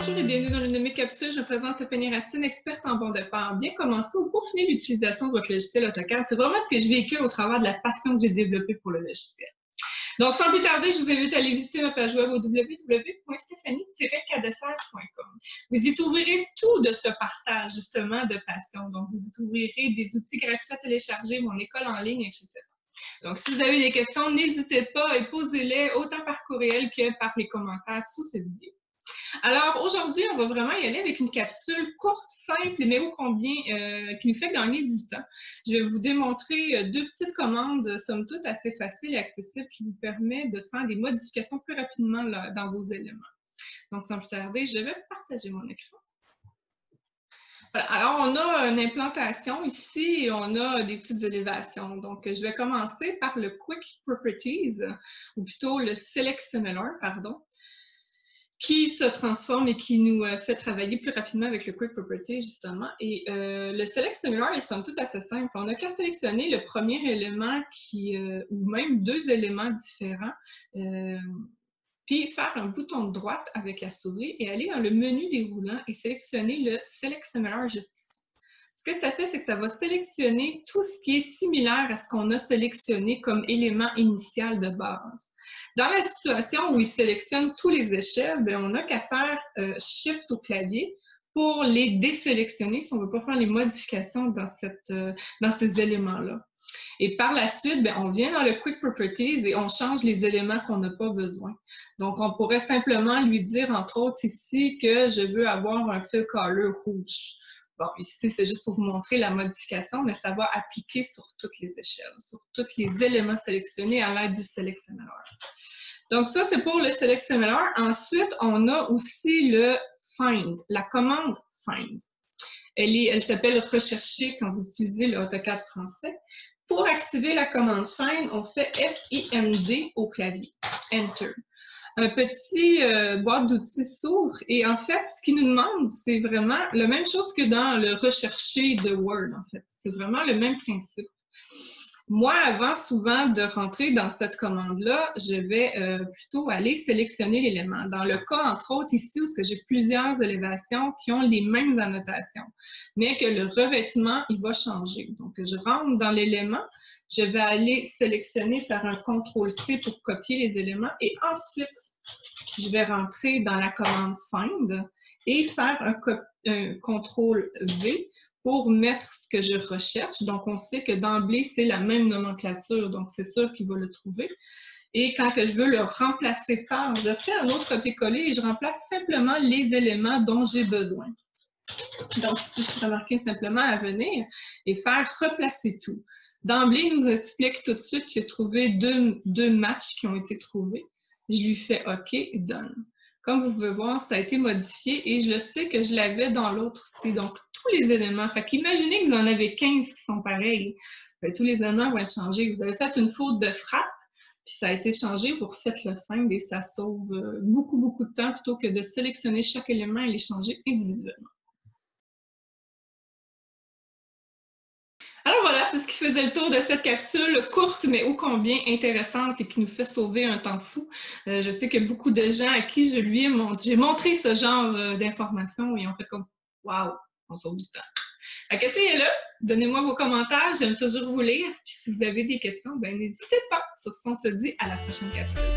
Bonjour et bienvenue dans l'une de mes capsules. Je me présente Stéphanie Racine, experte en bord de part. Bien commencer ou peaufiner l'utilisation de votre logiciel AutoCAD. C'est vraiment ce que je véhicule au travers de la passion que j'ai développée pour le logiciel. Donc, sans plus tarder, je vous invite à aller visiter ma page web au www.stephanie-cadessert.com. Vous y trouverez tout de ce partage, justement, de passion. Donc, vous y trouverez des outils gratuits à télécharger, mon école en ligne, etc. Donc, si vous avez des questions, n'hésitez pas et posez-les autant par courriel que par les commentaires sous cette vidéo. Alors, aujourd'hui, on va vraiment y aller avec une capsule courte, simple, mais ô combien qui nous fait gagner du temps. Je vais vous démontrer deux petites commandes, somme toute, assez faciles et accessibles qui vous permettent de faire des modifications plus rapidement là, dans vos éléments. Donc, sans plus tarder, je vais partager mon écran. Voilà. Alors, on a une implantation ici et on a des petites élévations. Donc, je vais commencer par le Quick Properties, ou plutôt le Select Similar, pardon, qui se transforme et qui nous fait travailler plus rapidement avec le Quick Properties, justement. Et le Select Similar est somme toute assez simple. On n'a qu'à sélectionner le premier élément ou même deux éléments différents, puis faire un bouton de droite avec la souris et aller dans le menu déroulant et sélectionner le Select Similar juste ici. Ce que ça fait, c'est que ça va sélectionner tout ce qui est similaire à ce qu'on a sélectionné comme élément initial de base. Dans la situation où il sélectionne tous les échelles, bien, on n'a qu'à faire Shift au clavier pour les désélectionner si on ne veut pas faire les modifications dans ces éléments-là. Et par la suite, bien, on vient dans le Quick Properties et on change les éléments qu'on n'a pas besoin. Donc, on pourrait simplement lui dire, entre autres, ici, que je veux avoir un fill color rouge. Bon, ici, c'est juste pour vous montrer la modification, mais ça va appliquer sur toutes les échelles, sur tous les éléments sélectionnés à l'aide du Select Similar. Donc, ça, c'est pour le Select Similar. Ensuite, on a aussi le Find, la commande Find. Elle s'appelle Rechercher quand vous utilisez le AutoCAD français. Pour activer la commande Find, on fait F-I-N-D au clavier. Enter. Un petit boîte d'outils s'ouvre et en fait, ce qu'il nous demande, c'est vraiment la même chose que dans le rechercher de Word, en fait. C'est vraiment le même principe. Moi, avant souvent de rentrer dans cette commande-là, je vais plutôt aller sélectionner l'élément. Dans le cas, entre autres, ici, où j'ai plusieurs élévations qui ont les mêmes annotations, mais que le revêtement, il va changer. Donc, je rentre dans l'élément, je vais aller sélectionner, faire un CTRL-C pour copier les éléments et ensuite, je vais rentrer dans la commande Find et faire un CTRL-V pour mettre ce que je recherche. Donc, on sait que d'emblée, c'est la même nomenclature, donc c'est sûr qu'il va le trouver. Et quand que je veux le remplacer par, je fais un autre copier-coller et je remplace simplement les éléments dont j'ai besoin. Donc, ici, je peux marquer simplement à venir et faire replacer tout. D'emblée, il nous explique tout de suite qu'il a trouvé deux matchs qui ont été trouvés. Je lui fais OK, done. Comme vous pouvez voir, ça a été modifié et je le sais que je l'avais dans l'autre aussi. Donc, tous les éléments. Fait qu'imaginez que vous en avez 15 qui sont pareils. Bien, tous les éléments vont être changés. Vous avez fait une faute de frappe, puis ça a été changé pour faites le find et ça sauve beaucoup, beaucoup de temps plutôt que de sélectionner chaque élément et les changer individuellement. Alors voilà, c'est ce qui faisait le tour de cette capsule courte, mais ô combien intéressante et qui nous fait sauver un temps fou. Je sais que beaucoup de gens à qui j'ai montré ce genre d'informations et ont fait comme « Wow, on sauve du temps ». Essayez-le, donnez-moi vos commentaires, j'aime toujours vous lire. Puis si vous avez des questions, ben n'hésitez pas. Sur ce, on se dit à la prochaine capsule.